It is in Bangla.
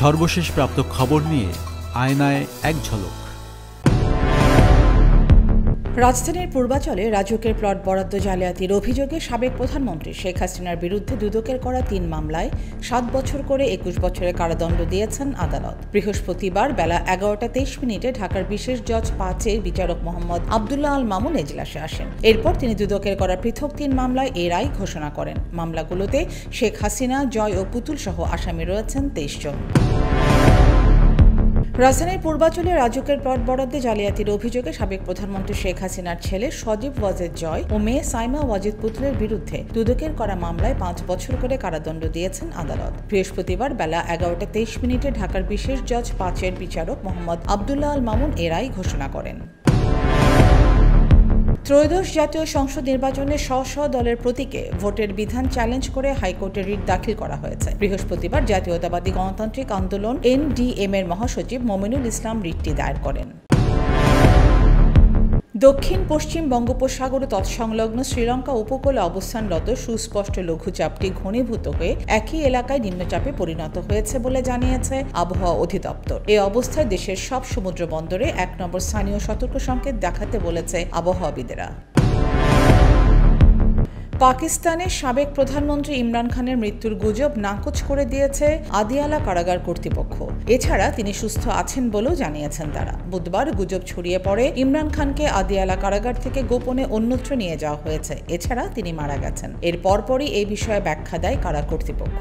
সর্বশেষ প্রাপ্ত খবর নিয়ে আয়নায় এক ঝলক। রাজধানীর পূর্বাচলে রাজুকের প্লট বরাদ্দ জালিয়াতির অভিযোগে সাবেক প্রধানমন্ত্রী শেখ হাসিনার বিরুদ্ধে দুদকের করা ৩ মামলায় ৭ বছর করে ২১ বছরের কারাদণ্ড দিয়েছেন আদালত। বৃহস্পতিবার বেলা ১১টা ২৩ মিনিটে ঢাকার বিশেষ জজ ৫-এর বিচারক মোহাম্মদ আবদুল্লাহ আল মামুন এজলাসে আসেন। এরপর তিনি দুদকের করা পৃথক ৩ মামলায় এ রায় ঘোষণা করেন। মামলাগুলোতে শেখ হাসিনা, জয় ও পুতুল সহ আসামি রয়েছেন ২৩ জন। রাজধানীর পূর্বাচলে রাজুকের প্লট বরাদ্দে জালিয়াতির অভিযোগে সাবেক প্রধানমন্ত্রী শেখ হাসিনার ছেলে সজীব ওয়াজেদ জয় ও মেয়ে সাইমা ওয়াজেদ পুতুলের বিরুদ্ধে দুদকের করা মামলায় ৫ বছর করে কারাদণ্ড দিয়েছেন আদালত। বৃহস্পতিবার বেলা ১১টা ২৩ মিনিটে ঢাকার বিশেষ জজ ৫-এর বিচারক মোহাম্মদ আবদুল্লাহ আল মামুন এ রায় ঘোষণা করেন। ত্রয়োদশ জাতীয় সংসদ নির্বাচনে স্ব দলের প্রতীকে ভোটের বিধান চ্যালেঞ্জ করে হাইকোর্টে রিট দাখিল করা হয়েছে। বৃহস্পতিবার জাতীয়তাবাদী গণতান্ত্রিক আন্দোলন NDM এর মহাসচিব মমিনুল ইসলাম রিটটি দায়ের করেন। দক্ষিণ পশ্চিম বঙ্গোপসাগর ও তৎসংলগ্ন শ্রীলঙ্কা উপকূলে অবস্থানরত সুস্পষ্ট লঘুচাপটি ঘনীভূত হয়ে একই এলাকায় নিম্নচাপে পরিণত হয়েছে বলে জানিয়েছে আবহাওয়া অধিদপ্তর। এই অবস্থায় দেশের সব সমুদ্র বন্দরে ১ নম্বর স্থানীয় সতর্ক সংকেত দেখাতে বলেছে আবহাওয়াবিদেরা। পাকিস্তানের সাবেক প্রধানমন্ত্রী ইমরান খানের মৃত্যুর গুজব নাকচ করে দিয়েছে আদিয়ালা কারাগার কর্তৃপক্ষ। এছাড়া তিনি সুস্থ আছেন বলেও জানিয়েছেন তারা। বুধবার গুজব ছড়িয়ে পড়ে ইমরান খানকে আদিয়ালা কারাগার থেকে গোপনে অন্যত্র নিয়ে যাওয়া হয়েছে। এছাড়া তিনি মারা গেছেন। এর পরপরই এই বিষয়ে ব্যাখ্যা দেয় কারা কর্তৃপক্ষ।